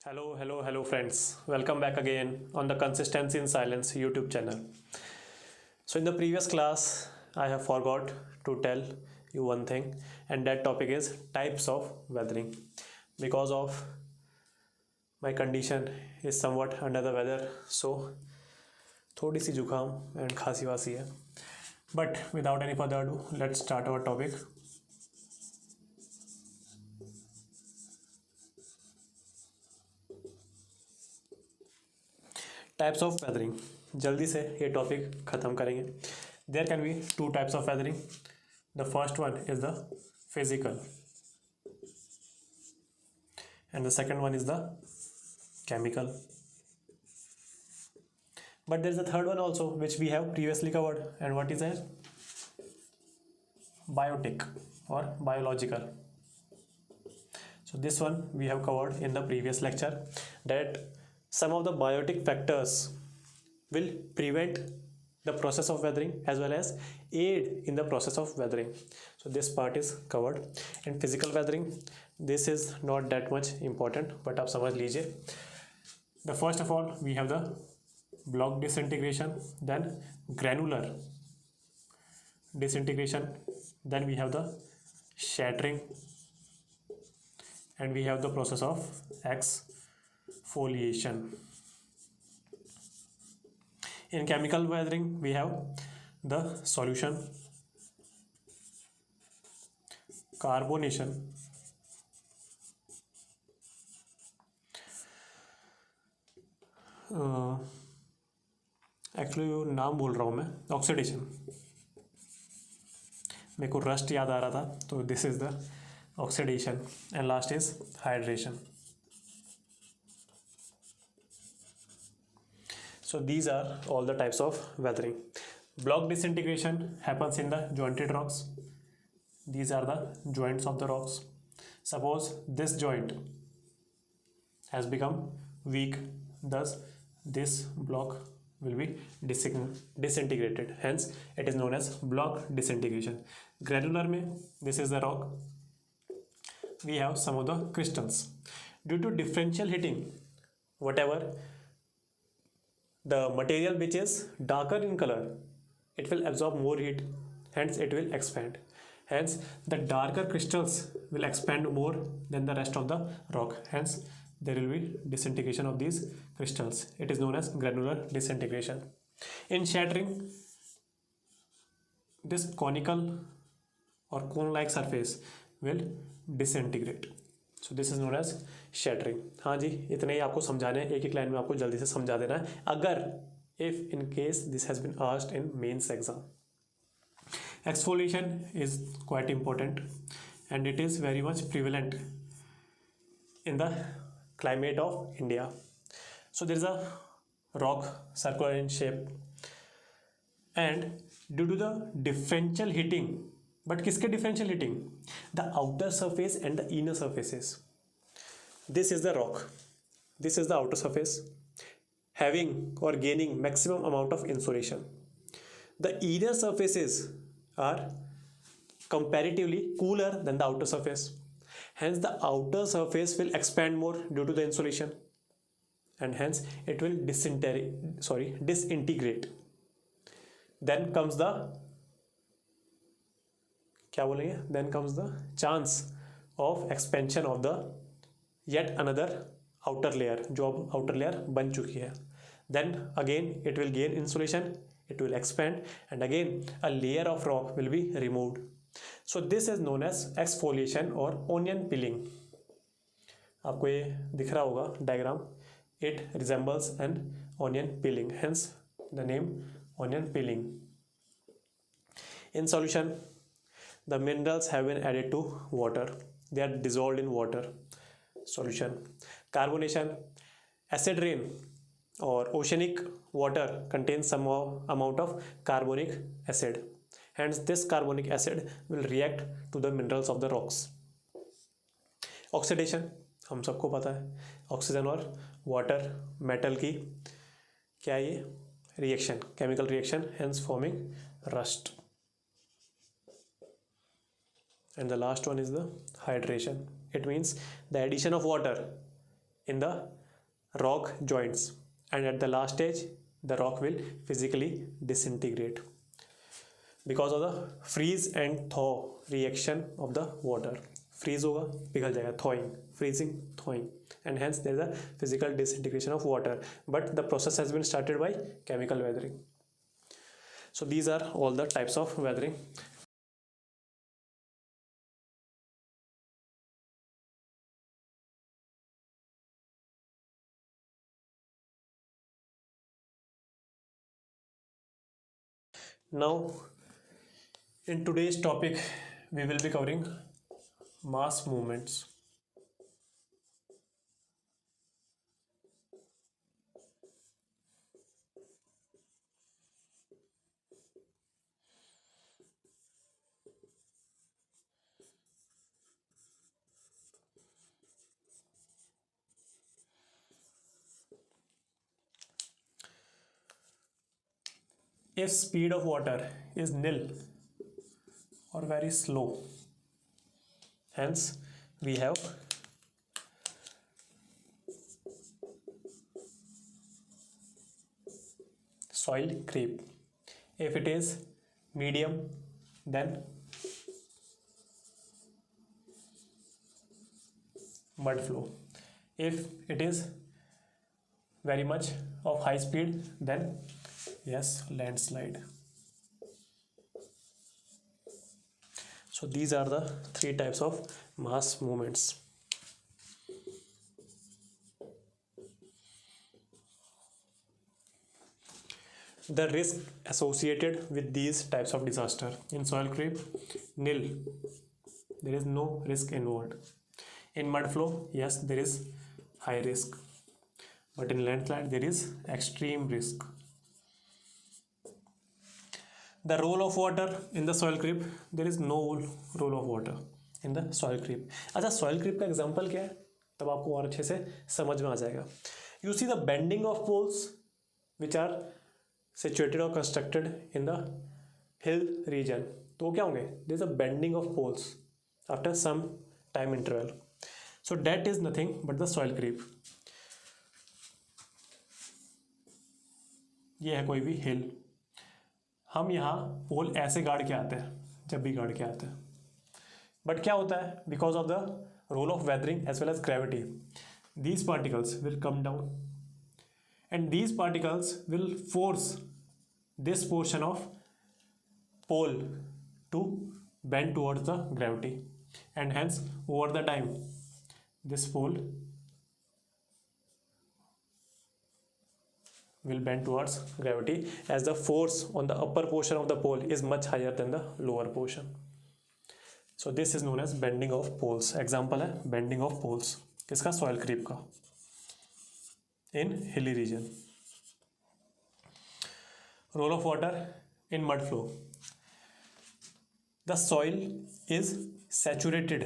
Hello, friends. Welcome back again on the Consistency in Silence YouTube channel. So, in the previous class, I have forgot to tell you one thing, and that topic is types of weathering. Because of my condition is somewhat under the weather, so थोड़ी सी जुकाम and खांसी वासी है. But without any further ado, let's start our topic. Types of weathering. जल्दी से ये topic ख़त्म करेंगे. There can be two types of weathering. The first one is the physical and the second one is the chemical. But there is a third one also which we have previously covered, and what is that? Biotic or biological. So this one we have covered in the previous lecture, that some of the biotic factors will prevent the process of weathering as well as aid in the process of weathering. So this part is covered. In physical weathering, this is not that much important, but आप समझ लीजिए. The first of all we have the block disintegration, then granular disintegration, then we have the shattering, and we have the process of exfoliation. In chemical weathering we have the solution, carbonation, actually नाम भूल रहा हूँ मैं, oxidation. मेरे को rust याद आ रहा था, तो this is the oxidation. And last is hydration. So these are all the types of weathering. Block disintegration happens in the jointed rocks. These are the joints of the rocks. Suppose this joint has become weak, thus this block will be disintegrated. Hence it is known as block disintegration. Granular mein, this is the rock. We have some of the crystals. Due to differential heating, whatever the material which is darker in color, it will absorb more heat, hence it will expand. Hence the darker crystals will expand more than the rest of the rock, hence there will be disintegration of these crystals. It is known as granular disintegration. In shattering, this conical or cone like surface will disintegrate. So this is known as shattering. हाँ जी, इतने ही आपको समझाने हैं, एक एक line में आपको जल्दी से समझा देना है, अगर if in case this has been asked in mains exam. Exfoliation is quite important and it is very much prevalent in the climate of India. So there is a rock circular in shape, and due to the differential heating. But किसके differential heating? The outer surface and the inner surfaces. This is the rock, this is the outer surface having or gaining maximum amount of insulation. The inner surfaces are comparatively cooler than the outer surface. Hence the outer surface will expand more due to the insulation, and hence it will disintegrate. Then comes the क्या बोलेंगे, then comes the chance of expansion of the yet another outer layer, जो अब outer layer बन चुकी है. Then again it will gain insolation, it will expand, and again a layer of rock will be removed. So this is known as exfoliation or onion peeling. आपको ये दिख रहा होगा diagram. It resembles an onion peeling, hence the name onion peeling. In solution, the minerals have been added to water, they are dissolved in water solution. Carbonation, acid rain or oceanic water contains some amount of carbonic acid, hence this carbonic acid will react to the minerals of the rocks. Oxidation, हम सबको पता है, oxygen और water metal की क्या ये reaction, chemical reaction, hence forming rust. And the last one is the hydration. It means the addition of water in the rock joints, and at the last stage the rock will physically disintegrate because of the freeze and thaw reaction of the water. Freeze होगा, पिघल जाएगा, thawing, freezing, thawing, and hence there is a physical disintegration of water, but the process has been started by chemical weathering. So these are all the types of weathering. Now in today's topic we will be covering mass movements. If speed of water is nil or very slow, hence we have soil creep. If it is medium, then mud flow. If it is very much of high speed, then yes, landslide. So these are the three types of mass movements. The risk associated with these types of disaster: in soil creep, nil, there is no risk involved. In mud flow, yes, there is high risk, but in landslide there is extreme risk. The role of water in the soil creep, there is no role of water in the soil creep. अच्छा, soil creep का example क्या है, तब आपको और अच्छे से समझ में आ जाएगा. You see the bending of poles which are situated or constructed in the hill region. तो क्या होंगे? There is a bending of poles after some time interval. So that is nothing but the soil creep. ये है कोई भी हिल, हम यहाँ पोल ऐसे गाड़ के आते हैं, जब भी गाड़ के आते हैं, बट क्या होता है, because of the role of weathering as well as gravity, these particles will come down and these particles will force this portion of pole to bend towards the gravity, and hence over the time this pole will bend towards gravity as the force on the upper portion of the pole is much higher than the lower portion. So this is known as bending of poles. Example है bending of poles, किसका? soil creep का, in hilly region. Role of water in mud flow: the soil is saturated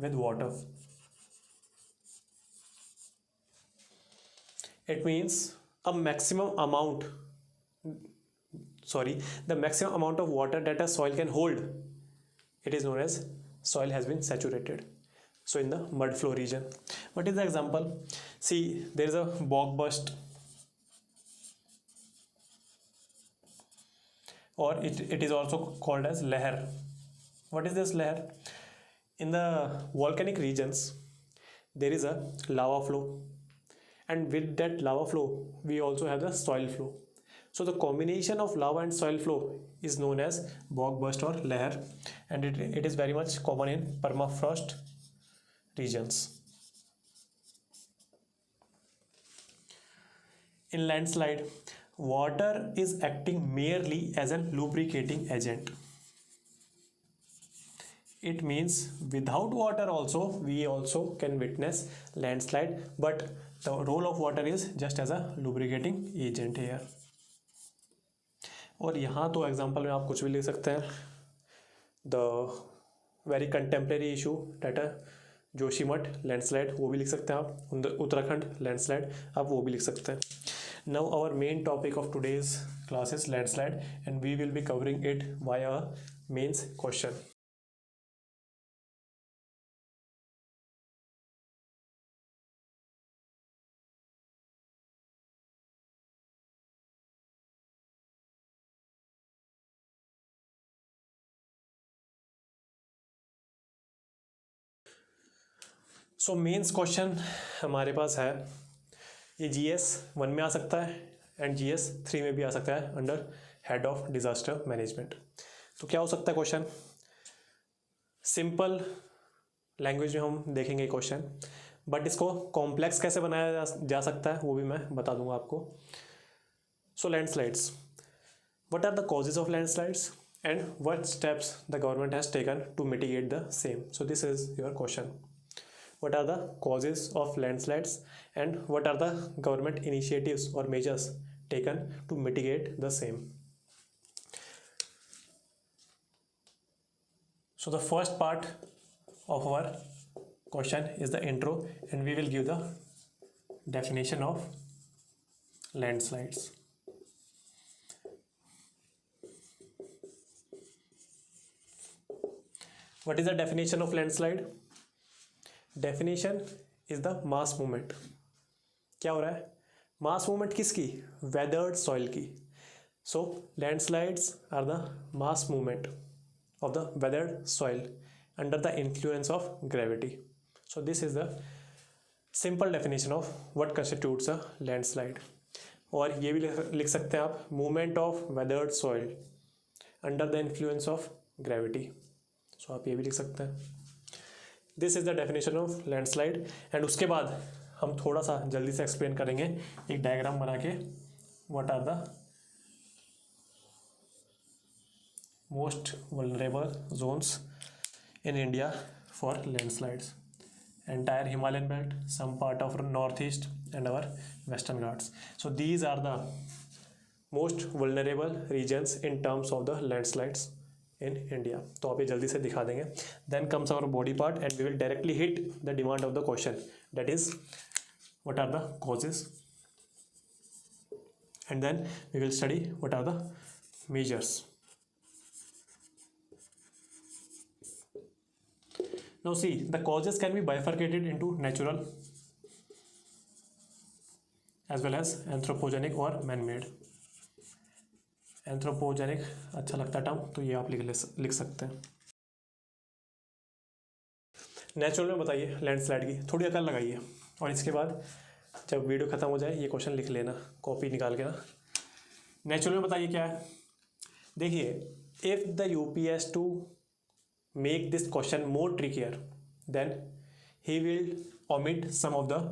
with water. It means the maximum amount of water that a soil can hold, it is known as soil has been saturated. So in the mud flow region, what is the example? See, there is a bog burst, or it is also called as lahar. What is this lahar? In the volcanic regions there is a lava flow, and with that lava flow we also have the soil flow. So the combination of lava and soil flow is known as bog burst or lahar, and it is very much common in permafrost regions. In landslide, water is acting merely as a lubricating agent. It means without water also we also can witness landslide, but the role of water is just as a lubricating agent here. और यहाँ तो example में आप कुछ भी लिख सकते हैं. The very contemporary issue that Joshimath landslide, वो भी लिख सकते हैं आप. उत्तराखंड लैंडस्लाइड, आप वो भी लिख सकते हैं. Now our main topic of today's class is landslide, and we will be covering it by a mains question. So mains question हमारे पास है, ये GS 1 में आ सकता है एंड GS 3 में भी आ सकता है under head of disaster management. तो क्या हो सकता है क्वेश्चन, सिंपल लैंग्वेज में हम देखेंगे क्वेश्चन, बट इसको कॉम्प्लेक्स कैसे बनाया जा सकता है वो भी मैं बता दूंगा आपको। सो landslides, what are the causes of landslides and what steps the government has taken to mitigate the same? So this is your question. What are the causes of landslides and what are the government initiatives or measures taken to mitigate the same? So the first part of our question is the intro and we will give the definition of landslides. What is the definition of landslide? Definition is the mass movement. क्या हो रहा है, mass movement किसकी, weathered soil की. So landslides are the mass movement of the weathered soil under the influence of gravity. So this is the simple definition of what constitutes a landslide. और ये भी लिख सकते हैं आप, movement of weathered soil under the influence of gravity. सो आप ये भी लिख सकते हैं. This is the definition of landslide. And उसके बाद हम थोड़ा सा जल्दी से एक्सप्लेन करेंगे एक डायग्राम बना के, what are the most vulnerable zones in India for landslides. Entire Himalayan belt, some part of North East and our Western Ghats. So these are the most vulnerable regions in terms of the landslides in India. तो आप ये जल्दी से दिखा देंगे. Then comes our body part and we will directly hit the demand of the question, that is what are the causes, and then we will study what are the measures. Now see, the causes can be bifurcated into natural as well as anthropogenic or man-made. Anthropogenic अच्छा लगता है term, तो ये आप लिख सकते हैं. Natural में बताइए लैंडस्लाइड की, थोड़ी अकल लगाइए और इसके बाद जब वीडियो खत्म हो जाए ये क्वेश्चन लिख लेना कॉपी निकाल के ना. नेचुरल में बताइए क्या है. देखिए, if the UP has to make this question more trickier then he will omit some of the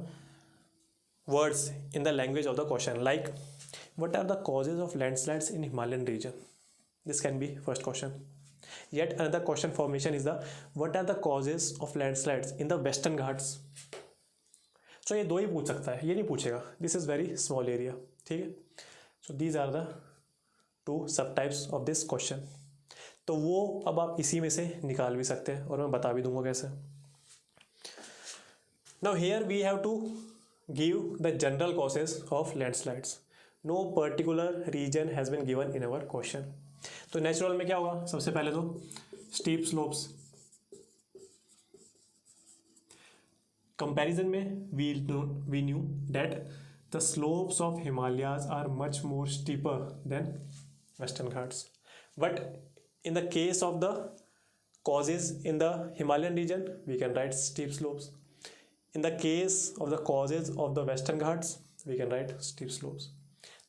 words in the language of the question, like what are the causes of landslides in Himalayan region? This can be first question. Yet another question formation is the what are the causes of landslides in the Western Ghats? So ये दो ही पूछ सकता है, ये नहीं पूछेगा. This is very small area. ठीक है. So these are the two subtypes of this question. तो वो अब आप इसी में से निकाल भी सकते हैं और मैं बता भी दूंगा कैसे. Now here we have to give the general causes of landslides. No particular region has been given in our question. तो नेचुरल में क्या होगा, सबसे पहले तो स्टीप स्लोप्स. कंपैरिजन में we knew that the slopes of Himalayas are much more steeper than Western Ghats. But in the case of the causes in the Himalayan region, we can write steep slopes. In the case of the causes of the Western Ghats, we can write steep slopes.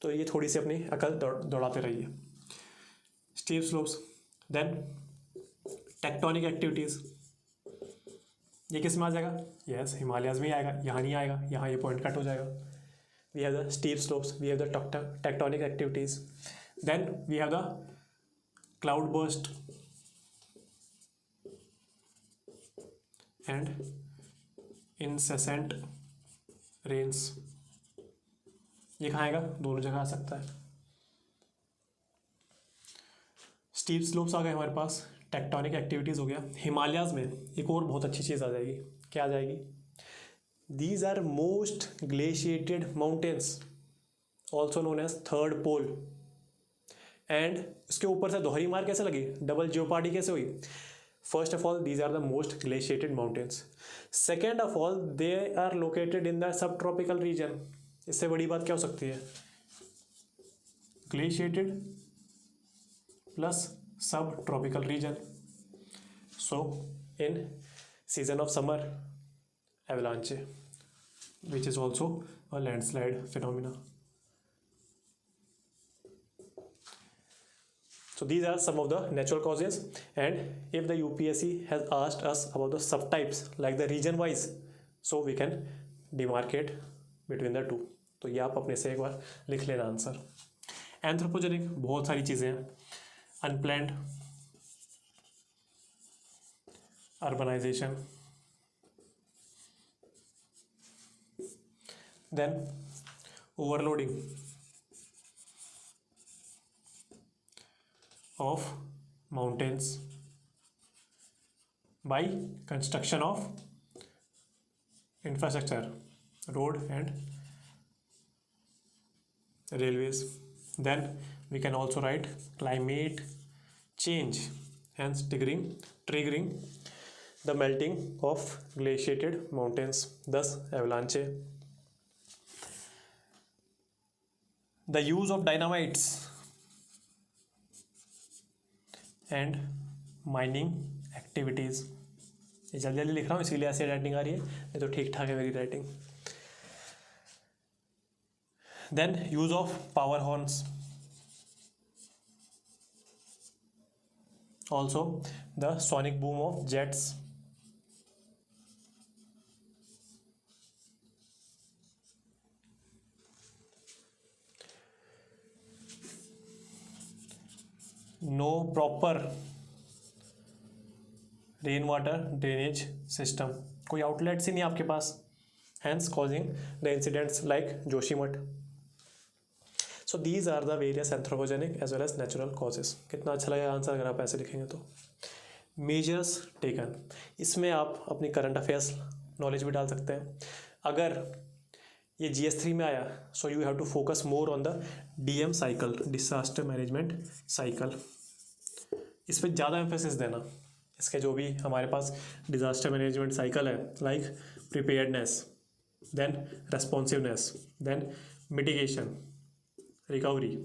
तो ये थोड़ी सी अपनी अकल दौड़ाते रहिए. Steep slopes. Then tectonic activities, ये किस में आ जाएगा, यस हिमालयाज में ही आएगा, यहाँ नहीं आएगा, यहाँ ये पॉइंट कट हो जाएगा. We have the steep slopes, we have the tectonic activities. Then we have the cloud burst and incessant rains. ये कहाँ आएगा, दोनों जगह आ सकता है. स्टीप स्लोप्स आ गए हमारे पास, टेक्टोनिक एक्टिविटीज़ हो गया. हिमालयाज़ में एक और बहुत अच्छी चीज़ आ जाएगी. क्या आ जाएगी, these are most glaciated mountains also known as third pole. एंड इसके ऊपर से दोहरी मार कैसे लगी, डबल जियोपार्डी कैसे हुई. First of all, these are the most glaciated mountains. Second of all, they are located in the subtropical region. इससे बड़ी बात क्या हो सकती है, glaciated plus subtropical region. So in season of summer, avalanche, which is also a landslide phenomena. So these are some of the natural causes, and if the UPSC has asked us about the subtypes like the region wise, so we can demarcate between the two. तो ये आप अपने से एक बार लिख लेना answer. Anthropogenic बहुत सारी चीज़ें हैं. Unplanned, urbanisation, then overloading of mountains by construction of infrastructure, road and railways. Then we can also write climate change, hence triggering the melting of glaciated mountains, thus avalanche. The use of dynamites and mining activities. ये जल्दी जल्दी लिख रहा हूँ इसीलिए ऐसे writing आ रही है, नहीं तो ठीक ठाक है मेरी writing. Then use of power horns, also the sonic boom of jets, no proper rain water drainage system, कोई आउटलेट्स ही नहीं आपके पास, hence causing the incidents like Joshimath. So these are the various anthropogenic as well as natural causes. कितना अच्छा लगेगा answer अगर आप ऐसे लिखेंगे तो. मेजर्स टेकन, इसमें आप अपनी करंट अफेयर्स नॉलेज भी डाल सकते हैं. अगर ये GS3 में आया, so you have to focus more on the DM cycle, disaster management cycle. इस पर ज़्यादा एम्फेसिस देना. इसके जो भी हमारे पास डिजास्टर मैनेजमेंट साइकिल है, like preparedness, then responsiveness, then mitigation, recovery,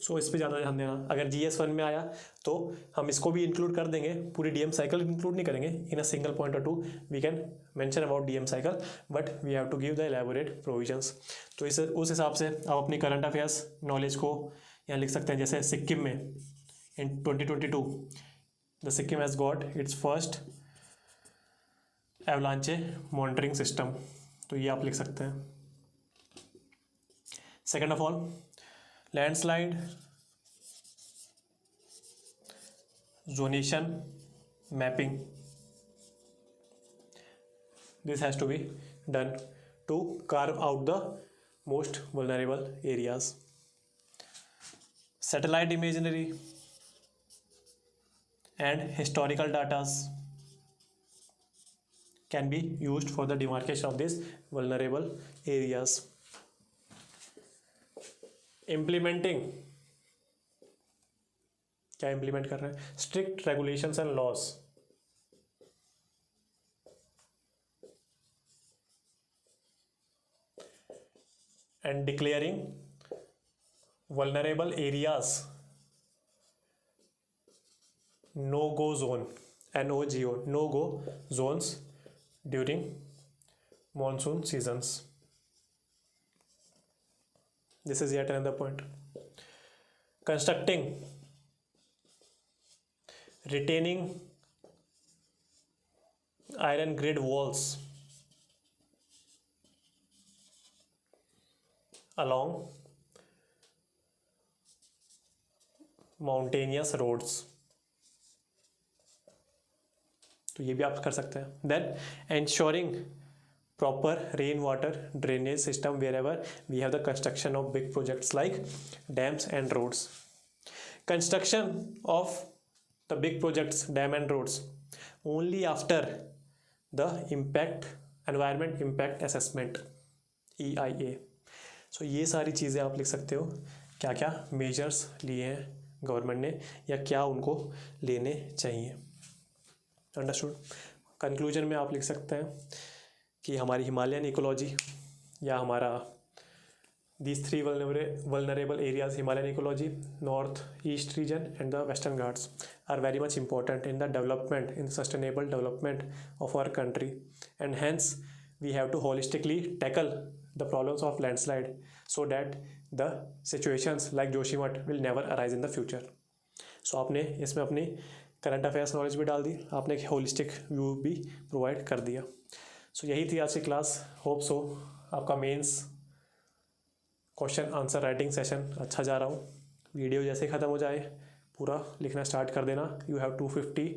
so इस पर ज़्यादा ध्यान देना. अगर GS1 में आया तो हम इसको भी इंक्लूड कर देंगे, पूरी DM साइकिल इंक्लूड नहीं करेंगे. In a single point or two we can mention about DM cycle, but we have to give the elaborate provisions. तो इस उस हिसाब से आप अपनी करंट अफेयर्स नॉलेज को यहाँ लिख सकते हैं. जैसे सिक्किम में इन 2022 the Sikkim has got its first एवलांचे monitoring system, तो ये आप लिख सकते हैं. Second of all, landslide zonation mapping, this has to be done to carve out the most vulnerable areas. Satellite imagery and historical data can be used for the demarcation of these vulnerable areas. Implementing, क्या implement कर रहे हैं? Strict regulations and laws, and declaring vulnerable areas no go zone, NOGO, no go zones during monsoon seasons. This is yet another point. Constructing, retaining iron grid walls along mountainous roads, तो ये भी आप कर सकते हैं. Then ensuring proper rainwater drainage system wherever we have the construction of big projects like dams and roads. Construction of the big projects, dam and roads, only after the environment impact assessment, EIA. So ये सारी चीज़ें आप लिख सकते हो, क्या क्या measures लिए हैं गवर्नमेंट ने या क्या उनको लेने चाहिए. अंडरस्टूड. कंक्लूजन में आप लिख सकते हैं कि हमारी हिमालयन इकोलॉजी या हमारा these three vulnerable areas, Himalayan ecology, north east region and the western ghats, are very much important in the development, in sustainable development of our country, and hence we have to holistically tackle the problems of landslide so that the situations like Joshimath will never arise in the future. So आपने इसमें अपनी current affairs knowledge भी डाल दी, आपने एक holistic view भी provide कर दिया. सो यही थी आज की क्लास. होप सो आपका mains question answer writing session अच्छा जा रहा हूँ. वीडियो जैसे ख़त्म हो जाए पूरा लिखना स्टार्ट कर देना. यू हैव 250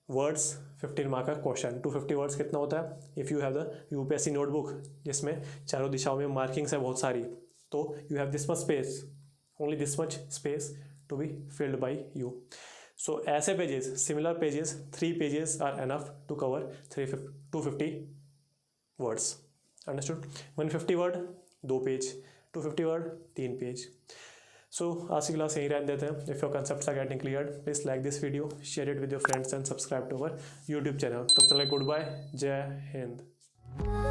वर्ड्स 15 मार्क का क्वेश्चन. 250 वर्ड्स कितना होता है? If you have the UPSC notebook जिसमें चारों दिशाओं में मार्किंग्स है बहुत सारी, तो you have this much space, only this much space to be filled by you. So ऐसे pages, similar pages, 3 pages are enough to cover 250 words. Understood? 150 word 2 page, 250 word 3 page. So आज की class यहीं रहने देते हैं. If your concepts are getting clear, please like this video, share it with your friends and subscribe to our YouTube channel. तब तक good bye, जय हिंद.